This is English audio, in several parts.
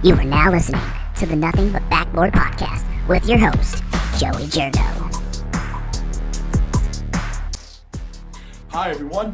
You are now listening to the Nothing But Backboard Podcast with your host, Joey Jergo. Hi everyone,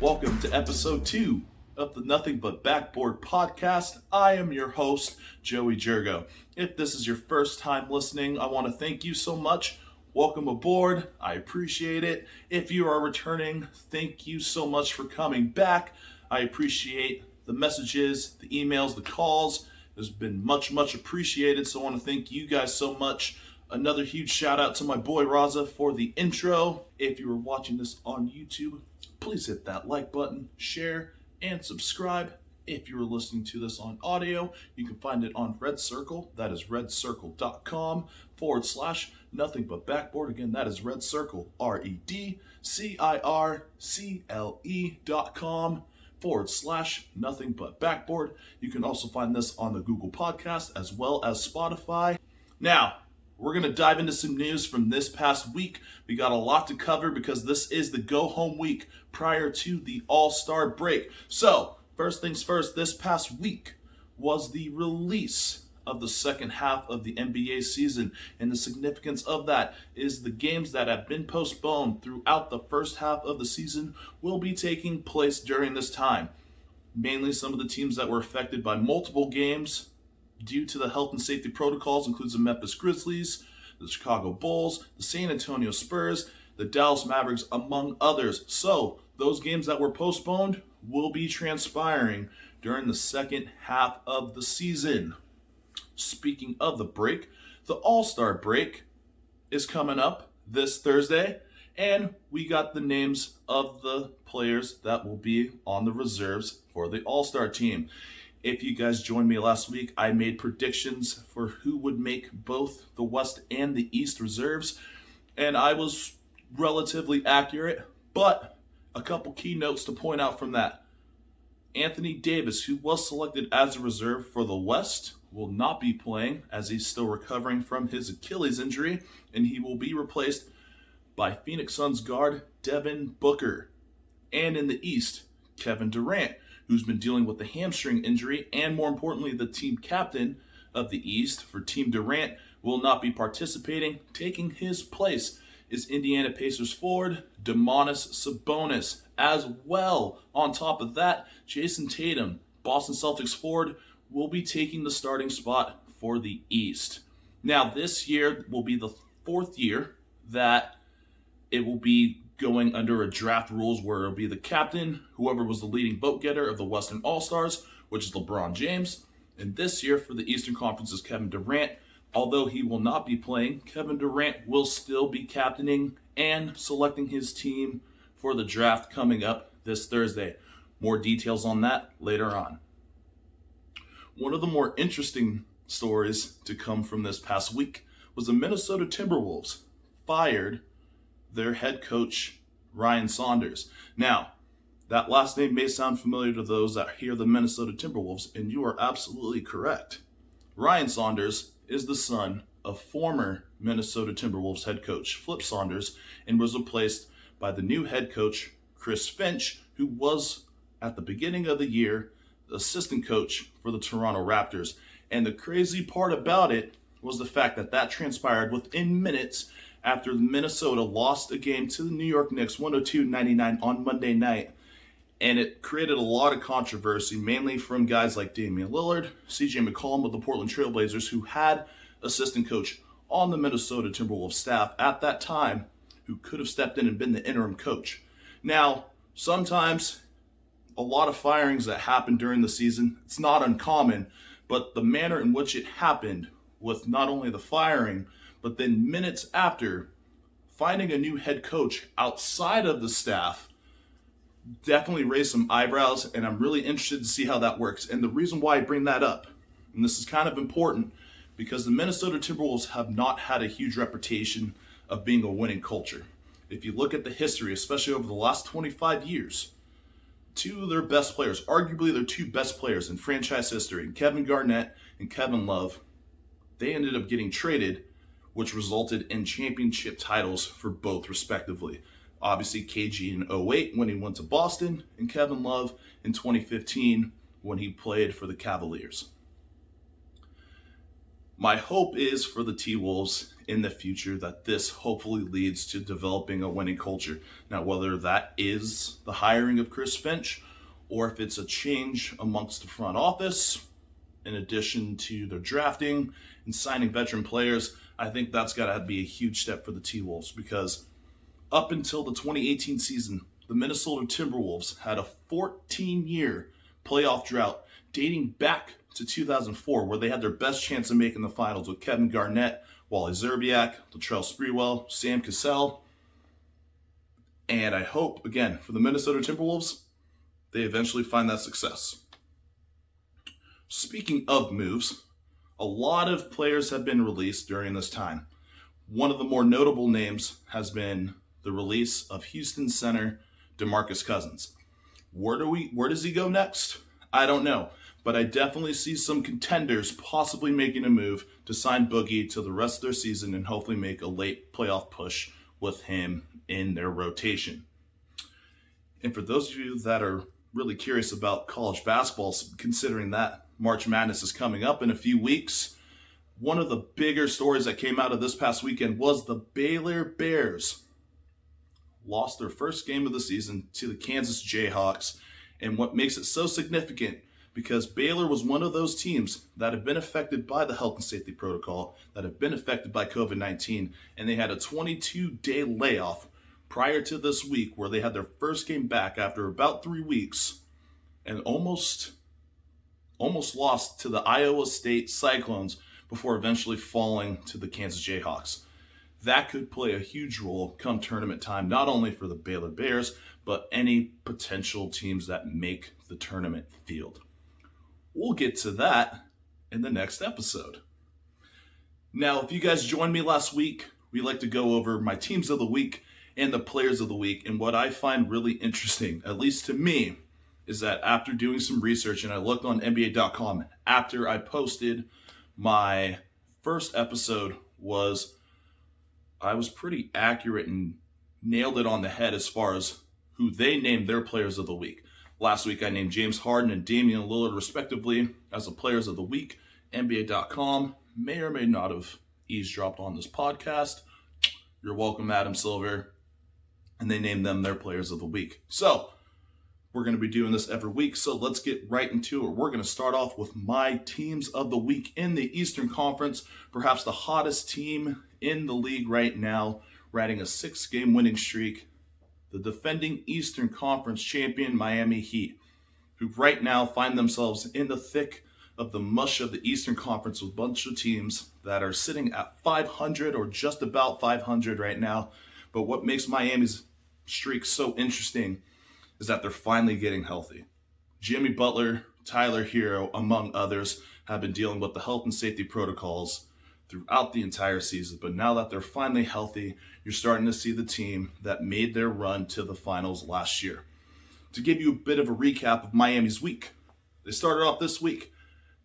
welcome to episode 2 of the Nothing But Backboard Podcast. I am your host, Joey Jergo. If this is your first time listening, I want to thank you so much. Welcome aboard, I appreciate it. If you are returning, thank you so much for coming back. I appreciate the messages, the emails, the calls. It's been much appreciated, so I want to thank you guys so much. Another huge shout out to my boy Raza for the intro. If you are watching this on YouTube, please hit that like button, share, and subscribe. If you are listening to this on audio, you can find it on Red Circle. That is redcircle.com/nothing but backboard. Again, that is Red Circle, redcircle.com/nothing but backboard. You can also find this on the Google Podcast as well as Spotify. Now, we're going to dive into some news from this past week. We got a lot to cover because this is the go-home week prior to the All-Star break. So, first things first, this past week was the release of the second half of the NBA season. And the significance of that is the games that have been postponed throughout the first half of the season will be taking place during this time. Mainly some of the teams that were affected by multiple games due to the health and safety protocols includes the Memphis Grizzlies, the Chicago Bulls, the San Antonio Spurs, the Dallas Mavericks, among others. So those games that were postponed will be transpiring during the second half of the season. Speaking of the break, the All-Star break is coming up this Thursday, and we got the names of the players that will be on the reserves for the All-Star team. If you guys joined me last week, I made predictions for who would make both the West and the East reserves, and I was relatively accurate, but a couple key notes to point out from that. Anthony Davis, who was selected as a reserve for the West, will not be playing as he's still recovering from his Achilles injury, and he will be replaced by Phoenix Suns guard Devin Booker. And in the East, Kevin Durant, who's been dealing with the hamstring injury, and more importantly, the team captain of the East for Team Durant will not be participating. Taking his place is Indiana Pacers forward Domantas Sabonis. As well, on top of that, Jason Tatum, Boston Celtics forward, will be taking the starting spot for the East. Now, this year will be the fourth year that it will be going under a draft rules where it'll be the captain, whoever was the leading vote getter of the Western All-Stars, which is LeBron James. And this year for the Eastern Conference is Kevin Durant. Although he will not be playing, Kevin Durant will still be captaining and selecting his team for the draft coming up this Thursday. More details on that later on. One of the more interesting stories to come from this past week was the Minnesota Timberwolves fired their head coach, Ryan Saunders. Now, that last name may sound familiar to those that hear the Minnesota Timberwolves, and you are absolutely correct. Ryan Saunders is the son of former Minnesota Timberwolves head coach Flip Saunders and was replaced by the new head coach, Chris Finch, who was, at the beginning of the year, the assistant coach for the Toronto Raptors. And the crazy part about it was the fact that that transpired within minutes after Minnesota lost a game to the New York Knicks 102-99 on Monday night. And it created a lot of controversy, mainly from guys like Damian Lillard, CJ McCollum of the Portland Trailblazers, who had assistant coach on the Minnesota Timberwolves staff at that time, who could have stepped in and been the interim coach. Now, sometimes a lot of firings that happen during the season, it's not uncommon, but the manner in which it happened with not only the firing, but then minutes after, finding a new head coach outside of the staff definitely raised some eyebrows, and I'm really interested to see how that works. And the reason why I bring that up, and this is kind of important, because the Minnesota Timberwolves have not had a huge reputation of being a winning culture. If you look at the history, especially over the last 25 years, two of their best players, arguably their two best players in franchise history, Kevin Garnett and Kevin Love, they ended up getting traded, which resulted in championship titles for both respectively. Obviously, KG in 2008 when he went to Boston, and Kevin Love in 2015 when he played for the Cavaliers. My hope is for the T-Wolves in the future that this hopefully leads to developing a winning culture. Now, whether that is the hiring of Chris Finch or if it's a change amongst the front office, in addition to their drafting and signing veteran players, I think that's got to be a huge step for the T-Wolves, because up until the 2018 season, the Minnesota Timberwolves had a 14-year playoff drought dating back to 2004, where they had their best chance of making the finals with Kevin Garnett, Wally Szczerbiak, Latrell Sprewell, Sam Cassell. And I hope, again, for the Minnesota Timberwolves, they eventually find that success. Speaking of moves, a lot of players have been released during this time. One of the more notable names has been the release of Houston center DeMarcus Cousins. Where does he go next? I don't know, but I definitely see some contenders possibly making a move to sign Boogie to the rest of their season and hopefully make a late playoff push with him in their rotation. And for those of you that are really curious about college basketball, considering that March Madness is coming up in a few weeks, one of the bigger stories that came out of this past weekend was the Baylor Bears lost their first game of the season to the Kansas Jayhawks. And what makes it so significant, because Baylor was one of those teams that have been affected by the health and safety protocol, that have been affected by COVID-19, and they had a 22-day layoff prior to this week where they had their first game back after about 3 weeks and almost lost to the Iowa State Cyclones before eventually falling to the Kansas Jayhawks. That could play a huge role come tournament time, not only for the Baylor Bears, but any potential teams that make the tournament field. We'll get to that in the next episode. Now, if you guys joined me last week, we like to go over my teams of the week and the players of the week. And what I find really interesting, at least to me, is that after doing some research, and I looked on NBA.com after I posted my first episode, I was pretty accurate and nailed it on the head as far as who they named their players of the week. Last week I named James Harden and Damian Lillard respectively as the players of the week. NBA.com may or may not have eavesdropped on this podcast. You're welcome, Adam Silver. And they named them their players of the week. So we're going to be doing this every week, so let's get right into it. We're going to start off with my teams of the week in the Eastern Conference, perhaps the hottest team in the league right now, riding a 6-game winning streak, the defending Eastern Conference champion Miami Heat, who right now find themselves in the thick of the mush of the Eastern Conference with a bunch of teams that are sitting at 500 or just about 500 right now. But what makes Miami's streak so interesting is that they're finally getting healthy. Jimmy Butler, Tyler Hero, among others, have been dealing with the health and safety protocols throughout the entire season. But now that they're finally healthy, you're starting to see the team that made their run to the finals last year. To give you a bit of a recap of Miami's week, they started off this week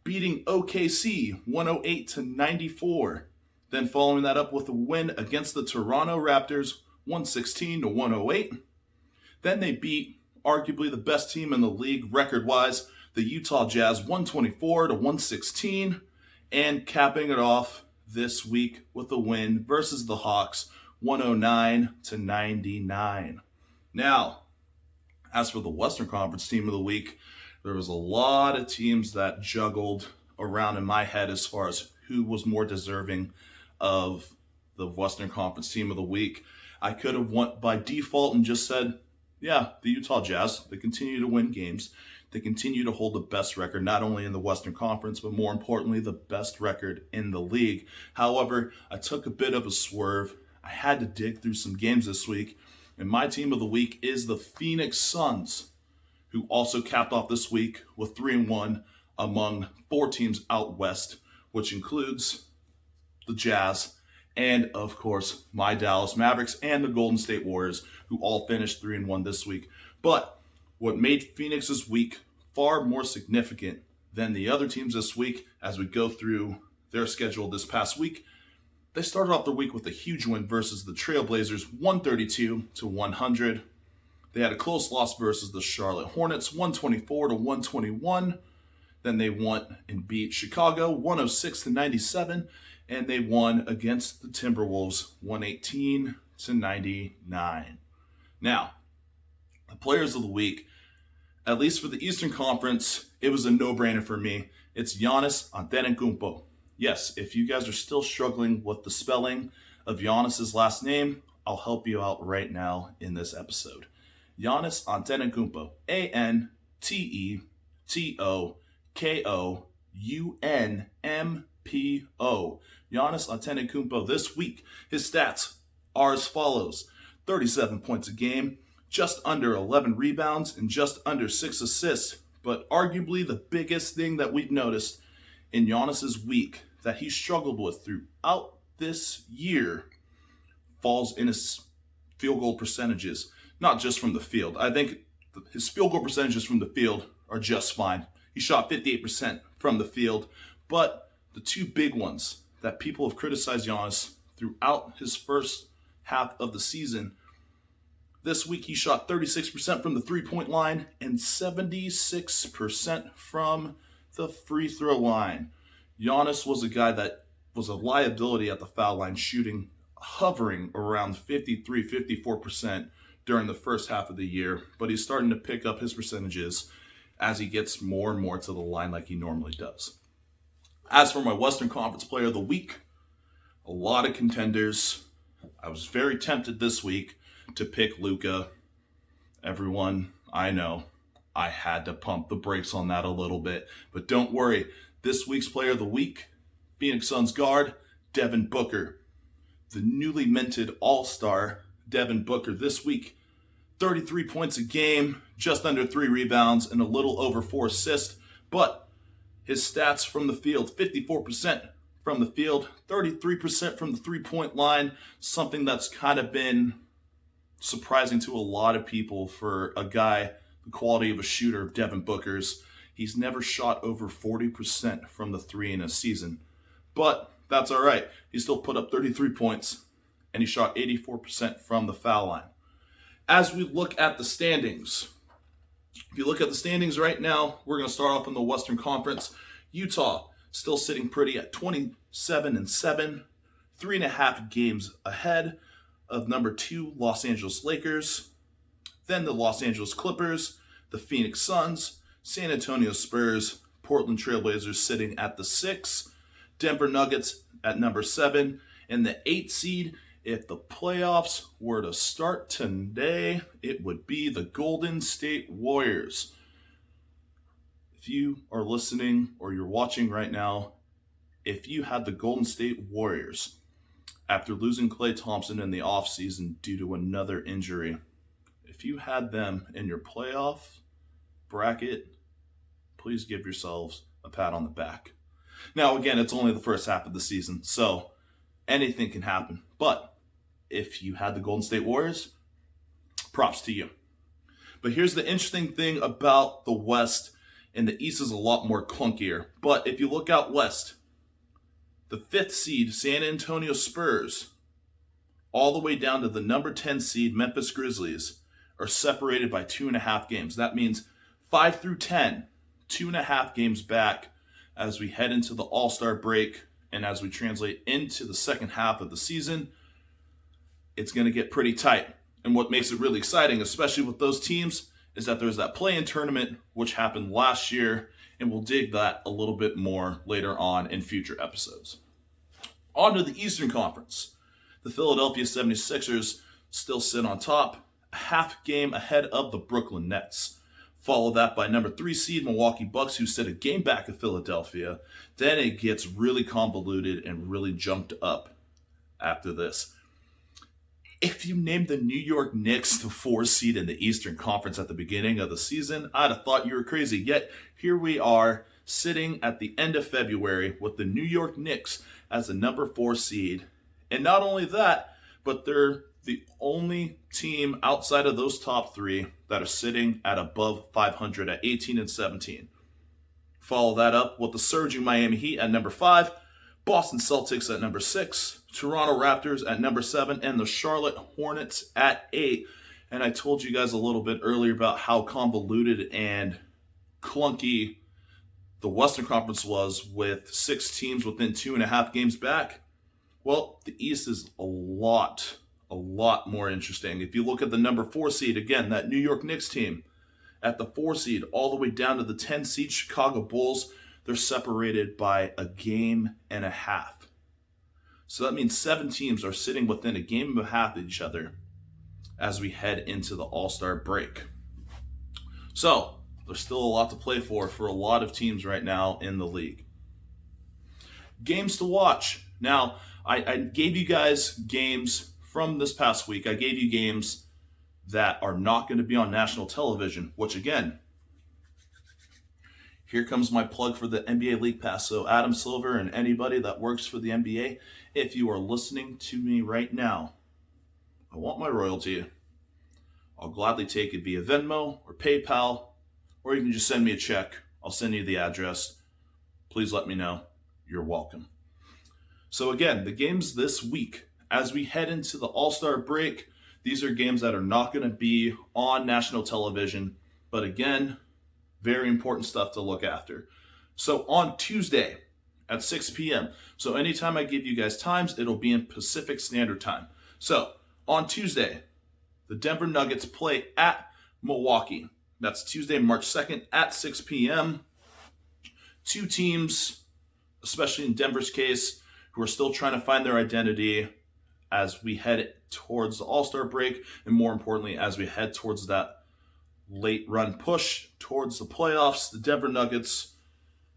beating OKC 108-94. Then following that up with a win against the Toronto Raptors 116-108. Then they beat arguably the best team in the league record-wise, the Utah Jazz 124-116, and capping it off this week with a win versus the Hawks 109-99. Now, as for the Western Conference team of the week, there was a lot of teams that juggled around in my head as far as who was more deserving of the Western Conference team of the week. I could have went by default and just said, yeah, the Utah Jazz. They continue to win games. They continue to hold the best record, not only in the Western Conference, but more importantly, the best record in the league. However, I took a bit of a swerve. I had to dig through some games this week, and my team of the week is the Phoenix Suns, who also capped off this week with 3-1 among 4 teams out west, which includes the Jazz, and of course, my Dallas Mavericks and the Golden State Warriors, who all finished 3-1 this week. But what made Phoenix's week far more significant than the other teams this week, as we go through their schedule this past week, they started off their week with a huge win versus the Trailblazers, 132-100. They had a close loss versus the Charlotte Hornets, 124-121. Then they went and beat Chicago 106-97, and they won against the Timberwolves 118-99. Now, the players of the week, at least for the Eastern Conference, it was a no-brainer for me. It's Giannis Antetokounmpo. Yes, if you guys are still struggling with the spelling of Giannis's last name, I'll help you out right now in this episode. Giannis Antetokounmpo, Antetokounmpo. Giannis Antetokounmpo this week, his stats are as follows: 37 points a game, just under 11 rebounds, and just under 6 assists. But arguably the biggest thing that we've noticed in Giannis's week that he struggled with throughout this year falls in his field goal percentages, not just from the field. I think his field goal percentages from the field are just fine. He shot 58% from the field, but the two big ones that people have criticized Giannis throughout his first half of the season, this week he shot 36% from the three-point line and 76% from the free throw line. Giannis was a guy that was a liability at the foul line, hovering around 53-54% during the first half of the year, but he's starting to pick up his percentages as he gets more and more to the line like he normally does. As for my Western Conference Player of the Week, a lot of contenders. I was very tempted this week to pick Luka. Everyone, I know, I had to pump the brakes on that a little bit, but don't worry. This week's Player of the Week, Phoenix Suns guard, Devin Booker. The newly minted All-Star, Devin Booker, this week, 33 points a game, just under 3 rebounds, and a little over 4 assists. But his stats from the field, 54% from the field, 33% from the three-point line, something that's kind of been surprising to a lot of people for a guy the quality of a shooter of Devin Booker's. He's never shot over 40% from the three in a season. But that's all right. He still put up 33 points, and he shot 84% from the foul line. As we look at the standings, if you look at the standings right now, we're going to start off in the Western Conference. Utah still sitting pretty at 27-7, 3.5 games ahead of number 2 Los Angeles Lakers, then the Los Angeles Clippers, the Phoenix Suns, San Antonio Spurs, Portland Trailblazers sitting at the 6, Denver Nuggets at number 7, and the 8 seed. If the playoffs were to start today, it would be the Golden State Warriors. If you are listening or you're watching right now, if you had the Golden State Warriors after losing Klay Thompson in the offseason due to another injury, if you had them in your playoff bracket, please give yourselves a pat on the back. Now, again, it's only the first half of the season, so anything can happen. But if you had the Golden State Warriors, props to you. But here's the interesting thing about the West, and the East is a lot more clunkier. But if you look out West, the 5th seed, San Antonio Spurs, all the way down to the number 10 seed, Memphis Grizzlies, are separated by 2.5 games. That means 5 through 10, 2.5 games back as we head into the All-Star break and as we translate into the second half of the season. It's going to get pretty tight. And what makes it really exciting, especially with those teams, is that there's that play-in tournament, which happened last year, and we'll dig that a little bit more later on in future episodes. On to the Eastern Conference. The Philadelphia 76ers still sit on top, a half game ahead of the Brooklyn Nets. Follow that by number 3 seed Milwaukee Bucks, who sit a game back of Philadelphia. Then it gets really convoluted and really jumped up after this. If you named the New York Knicks the 4 seed in the Eastern Conference at the beginning of the season, I'd have thought you were crazy. Yet, here we are, sitting at the end of February with the New York Knicks as the number 4 seed. And not only that, but they're the only team outside of those top 3 that are sitting at above 500 at 18-17. Follow that up with the surging Miami Heat at number 5, Boston Celtics at number 6, Toronto Raptors at number 7, and the Charlotte Hornets at 8. And I told you guys a little bit earlier about how convoluted and clunky the Western Conference was with 6 teams within 2.5 games back. Well, the East is a lot more interesting. If you look at the number 4 seed, again, that New York Knicks team, at the 4 seed all the way down to the 10 seed Chicago Bulls, they're separated by a game and a half. So that means 7 teams are sitting within a game and a half of each other as we head into the All-Star break. So there's still a lot to play for a lot of teams right now in the league. Games to watch. Now, I gave you guys games from this past week. I gave you games that are not going to be on national television, which again, here comes my plug for the NBA League Pass. So Adam Silver and anybody that works for the NBA, if you are listening to me right now, I want my royalty. I'll gladly take it via Venmo or PayPal, or you can just send me a check. I'll send you the address. Please let me know. You're welcome. So again, the games this week, as we head into the All-Star break, these are games that are not going to be on national television, but again, very important stuff to look after. So on Tuesday at 6 p.m., so anytime I give you guys times, it'll be in Pacific Standard Time. So on Tuesday, the Denver Nuggets play at Milwaukee. That's Tuesday, March 2nd at 6 p.m. 2 teams, especially in Denver's case, who are still trying to find their identity as we head towards the All-Star break, and more importantly, as we head towards that late run push towards the playoffs. The Denver Nuggets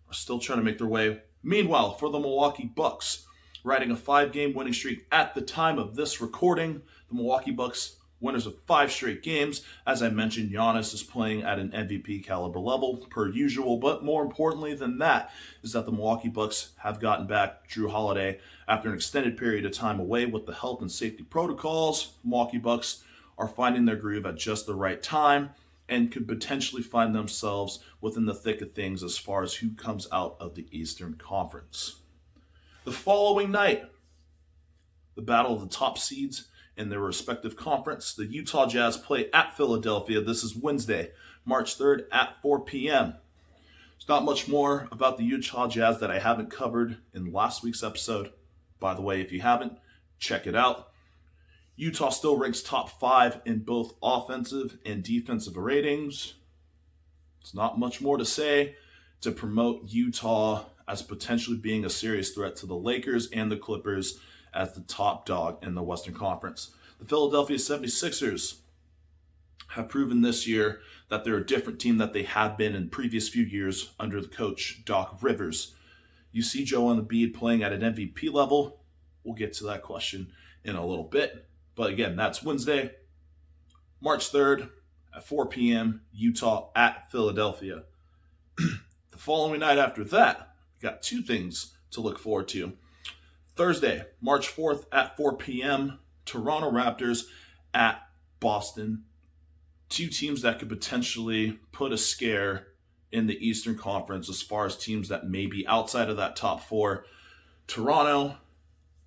are still trying to make their way. Meanwhile, for the Milwaukee Bucks, riding a 5-game winning streak at the time of this recording, the Milwaukee Bucks winners of 5 straight games. As I mentioned, Giannis is playing at an MVP caliber level per usual, but more importantly than that is that the Milwaukee Bucks have gotten back Drew Holiday after an extended period of time away with the health and safety protocols. Milwaukee Bucks are finding their groove at just the right time and could potentially find themselves within the thick of things as far as who comes out of the Eastern Conference. The following night, the battle of the top seeds in their respective conference. The Utah Jazz play at Philadelphia. This is Wednesday, March 3rd at 4 p.m. There's not much more about the Utah Jazz that I haven't covered in last week's episode. By the way, if you haven't, check it out. Utah still ranks top 5 in both offensive and defensive ratings. It's not much more to say to promote Utah as potentially being a serious threat to the Lakers and the Clippers as the top dog in the Western Conference. The Philadelphia 76ers have proven this year that they're a different team that they have been in previous few years under the coach Doc Rivers. You see Joel Embiid playing at an MVP level. We'll get to that question in a little bit. But again, that's Wednesday, March 3rd at 4 p.m., Utah at Philadelphia. The following night after that, we got 2 things to look forward to. Thursday, March 4th at 4 p.m., Toronto Raptors at Boston. 2 teams that could potentially put a scare in the Eastern Conference as far as teams that may be outside of that top 4. Toronto,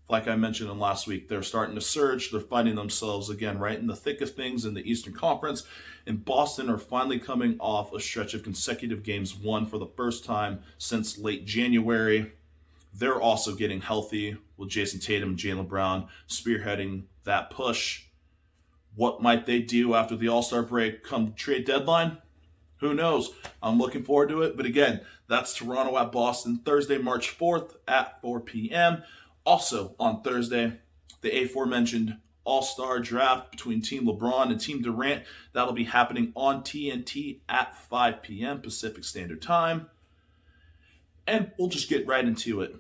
like I mentioned in last week, they're starting to surge. They're finding themselves again right in the thick of things in the Eastern Conference. And Boston are finally coming off a stretch of consecutive games won for the first time since late January. They're also getting healthy with Jason Tatum and Jaylen Brown spearheading that push. What might they do after the All-Star break come trade deadline? Who knows? I'm looking forward to it. But again, that's Toronto at Boston, Thursday, March 4th at 4 p.m. Also on Thursday, the aforementioned All-Star draft between Team LeBron and Team Durant. That'll be happening on TNT at 5 p.m. Pacific Standard Time. And we'll just get right into it.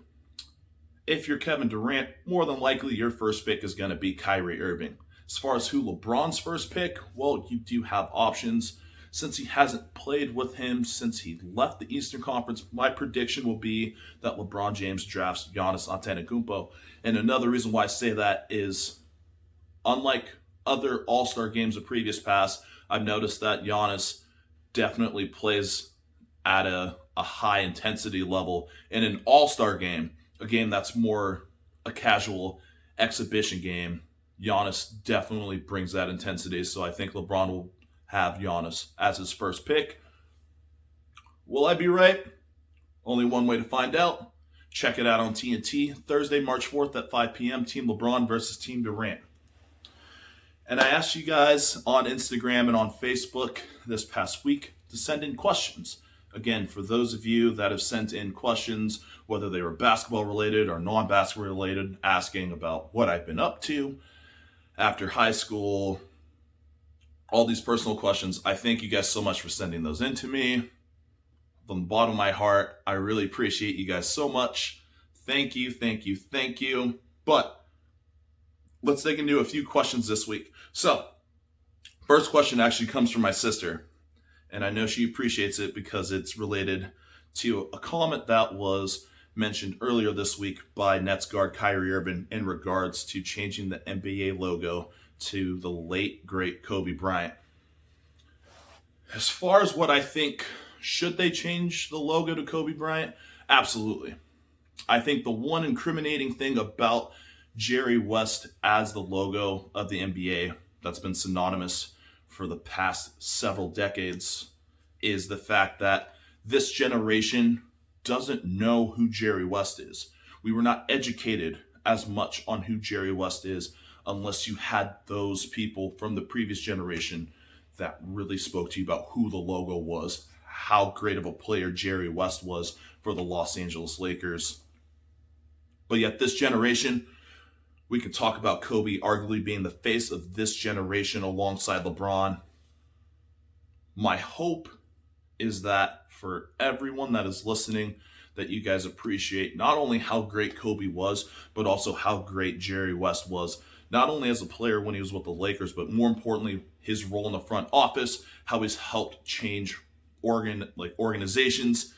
If you're Kevin Durant, more than likely your first pick is going to be Kyrie Irving. As far as who LeBron's first pick, well, you do have options. Since he hasn't played with him since he left the Eastern Conference, my prediction will be that LeBron James drafts Giannis Antetokounmpo. And another reason why I say that is, unlike other All-Star games of previous past, I've noticed that Giannis definitely plays at a high intensity level in an All-Star game. A game that's more a casual exhibition game. Giannis definitely brings that intensity, so I think LeBron will have Giannis as his first pick. Will I be right? Only one way to find out. Check it out on TNT, Thursday, March 4th at 5 p.m., Team LeBron versus Team Durant. And I asked you guys on Instagram and on Facebook this past week to send in questions. Again, for those of you that have sent in questions, whether they were basketball related or non-basketball related, asking about what I've been up to after high school, all these personal questions, I thank you guys so much for sending those in to me. From the bottom of my heart, I really appreciate you guys so much. Thank you. But let's dig into a few questions this week. So, first question actually comes from my sister. And I know she appreciates it because it's related to a comment that was mentioned earlier this week by Nets guard Kyrie Irving in regards to changing the NBA logo to the late, great Kobe Bryant. As far as what I think, should they change the logo to Kobe Bryant? Absolutely. I think the one incriminating thing about Jerry West as the logo of the NBA that's been synonymous for the past several decades is the fact that this generation doesn't know who Jerry West is. We were not educated as much on who Jerry West is unless you had those people from the previous generation that really spoke to you about who the logo was, how great of a player Jerry West was for the Los Angeles Lakers. But yet this generation, we can talk about Kobe arguably being the face of this generation alongside LeBron. My hope is that for everyone that is listening, that you guys appreciate not only how great Kobe was, but also how great Jerry West was, not only as a player when he was with the Lakers, but more importantly, his role in the front office, how he's helped change organizations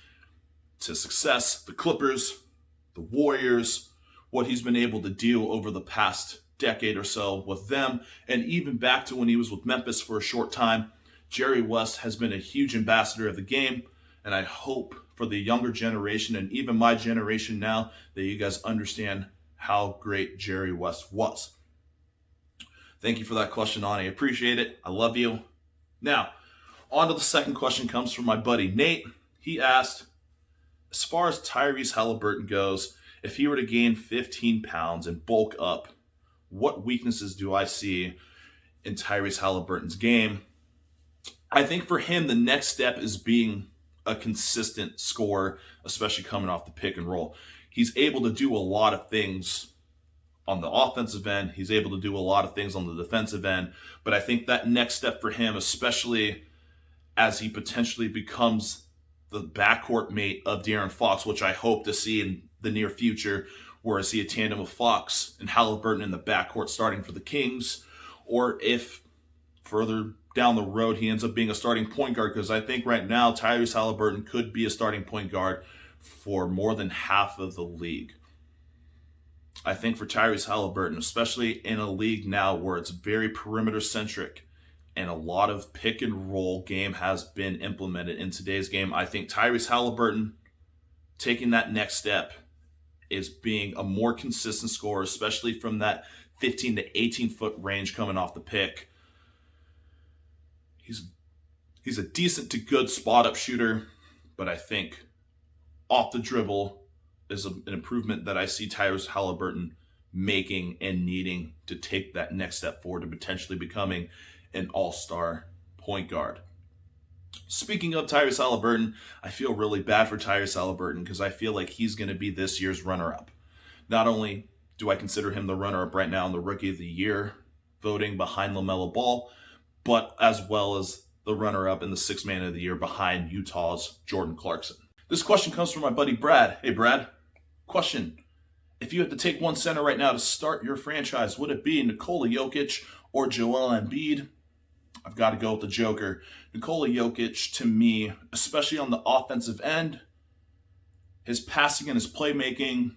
to success, the Clippers, the Warriors, what he's been able to do over the past decade or so with them, and even back to when he was with Memphis for a short time. Jerry West has been a huge ambassador of the game, and I hope for the younger generation and even my generation now that you guys understand how great Jerry West was. Thank you for that question, Ani. I appreciate it. I love you. Now, on to the second question comes from my buddy Nate. He asked, as far as Tyrese Halliburton goes, if he were to gain 15 pounds and bulk up, what weaknesses do I see in Tyrese Halliburton's game? I think for him, the next step is being a consistent scorer, especially coming off the pick and roll. He's able to do a lot of things on the offensive end. He's able to do a lot of things on the defensive end. But I think that next step for him, especially as he potentially becomes the backcourt mate of De'Aaron Fox, which I hope to see in the near future, where I see a tandem of Fox and Halliburton in the backcourt starting for the Kings, or if further down the road he ends up being a starting point guard, because I think right now Tyrese Halliburton could be a starting point guard for more than half of the league. I think for Tyrese Halliburton, especially in a league now where it's very perimeter centric and a lot of pick and roll game has been implemented in today's game, I think Tyrese Halliburton taking that next step is being a more consistent scorer, especially from that 15 to 18 foot range coming off the pick. He's a decent to good spot up shooter, but I think off the dribble is an improvement that I see Tyrese Halliburton making and needing to take that next step forward to potentially becoming an all-star point guard. Speaking of Tyrese Halliburton, I feel really bad for Tyrese Halliburton because I feel like he's going to be this year's runner-up. Not only do I consider him the runner-up right now in the Rookie of the Year voting behind LaMelo Ball, but as well as the runner-up in the Sixth Man of the Year behind Utah's Jordan Clarkson. This question comes from my buddy Brad. Hey Brad, question. If you had to take one center right now to start your franchise, would it be Nikola Jokic or Joel Embiid? I've got to go with the Joker. Nikola Jokic, to me, especially on the offensive end, his passing and his playmaking,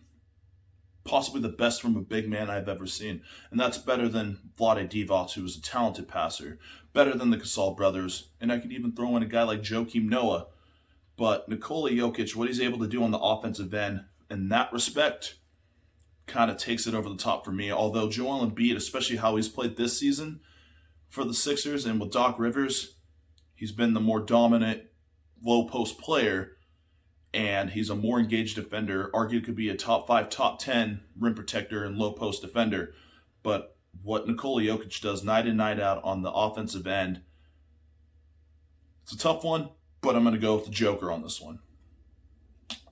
possibly the best from a big man I've ever seen. And that's better than Vlade Divac, who was a talented passer, better than the Gasol brothers, and I could even throw in a guy like Joakim Noah. But Nikola Jokic, what he's able to do on the offensive end, in that respect, kind of takes it over the top for me. Although Joel Embiid, especially how he's played this season for the Sixers and with Doc Rivers, he's been the more dominant low post player. and he's a more engaged defender. Arguably could be a top 5, top 10 rim protector and low post defender. But what Nikola Jokic does night in, night out on the offensive end, it's a tough one, but I'm going to go with the Joker on this one.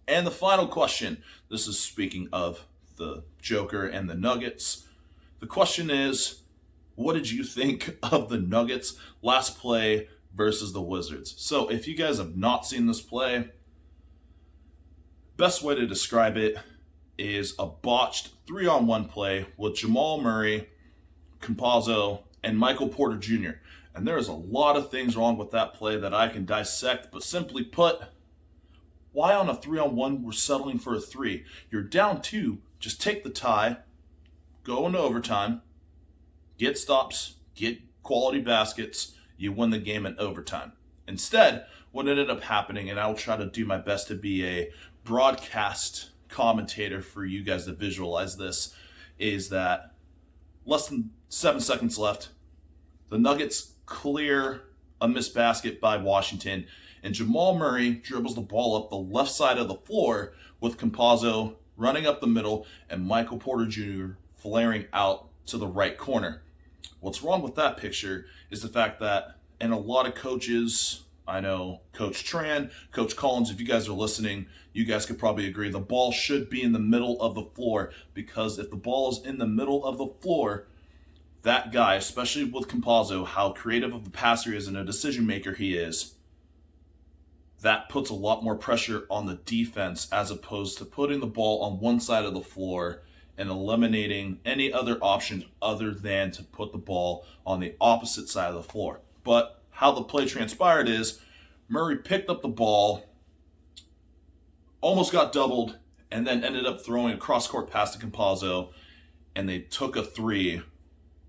And the final question, this is speaking of the Joker and the Nuggets. The question is, what did you think of the Nuggets last play versus the Wizards? So if you guys have not seen this play, best way to describe it is a botched 3-on-1 play with Jamal Murray, Campazzo, and Michael Porter Jr. And there is a lot of things wrong with that play that I can dissect, but simply put, why on a 3-on-1 we're settling for a 3? You're down 2, just take the tie, go into overtime, get stops, get quality baskets, you win the game in overtime. Instead, what ended up happening, and I'll try to do my best to be a broadcast commentator for you guys to visualize this, is that less than 7 seconds left, the Nuggets clear a missed basket by Washington, and Jamal Murray dribbles the ball up the left side of the floor with Campazzo running up the middle and Michael Porter Jr. flaring out to the right corner. What's wrong with that picture is the fact that, and a lot of coaches, I know Coach Tran, Coach Collins, if you guys are listening, you guys could probably agree the ball should be in the middle of the floor, because if the ball is in the middle of the floor, that guy, especially with Campazzo, how creative of a passer he is and a decision maker he is, that puts a lot more pressure on the defense as opposed to putting the ball on one side of the floor and eliminating any other option other than to put the ball on the opposite side of the floor. But how the play transpired is Murray picked up the ball, almost got doubled, and then ended up throwing a cross-court pass to Campazzo, and they took a 3.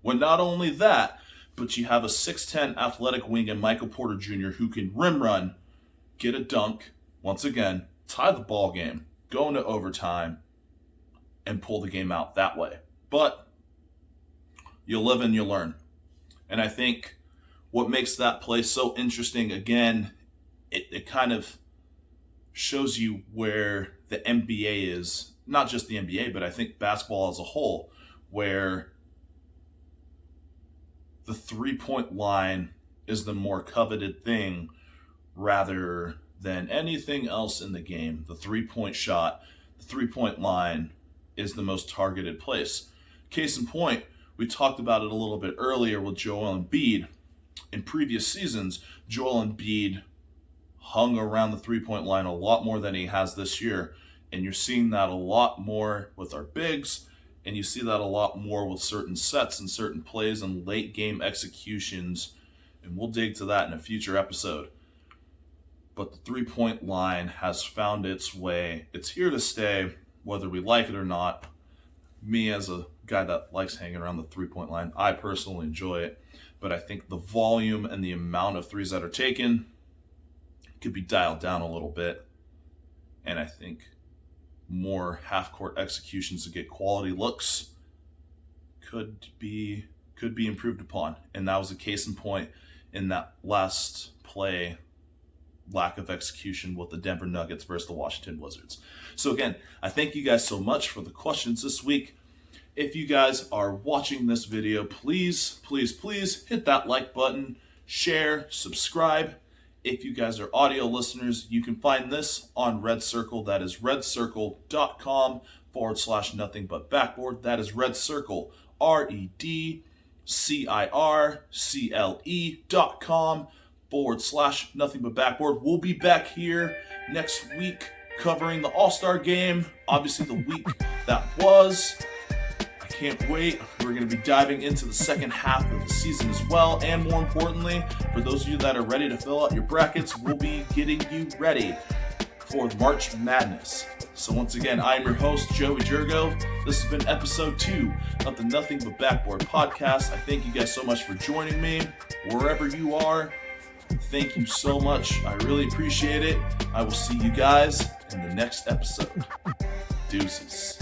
When not only that, but you have a 6'10 athletic wing in Michael Porter Jr. who can rim run, get a dunk, once again, tie the ball game, go into overtime, and pull the game out that way. But you live and you learn. And I think what makes that play so interesting, again, it kind of shows you where the NBA is, not just the NBA, but I think basketball as a whole, where the three-point line is the more coveted thing rather than anything else in the game. The three-point shot, the three-point line is the most targeted place. Case in point, we talked about it a little bit earlier with Joel Embiid. In previous seasons, Joel Embiid hung around the three-point line a lot more than he has this year, and you're seeing that a lot more with our bigs, and you see that a lot more with certain sets and certain plays and late-game executions, and we'll dig to that in a future episode. But the three-point line has found its way. It's here to stay, whether we like it or not. Me, as a guy that likes hanging around the three-point line, I personally enjoy it. But I think the volume and the amount of threes that are taken could be dialed down a little bit. And I think more half-court executions to get quality looks could be improved upon. And that was a case in point in that last play, lack of execution with the Denver Nuggets versus the Washington Wizards. So again, I thank you guys so much for the questions this week. If you guys are watching this video, please hit that like button, share, subscribe. If you guys are audio listeners, you can find this on Red Circle. That is redcircle.com/nothingbutbackboard. That is Red Circle, redcircle.com/nothingbutbackboard. We'll be back here next week covering the All-Star game. Obviously the week that was. Can't wait. We're going to be diving into the second half of the season as well. And more importantly, for those of you that are ready to fill out your brackets, we'll be getting you ready for March Madness. So once again, I am your host, Joey Jurgo. This has been episode 2 of the Nothing But Backboard podcast. I thank you guys so much for joining me. Wherever you are, thank you so much. I really appreciate it. I will see you guys in the next episode. Deuces.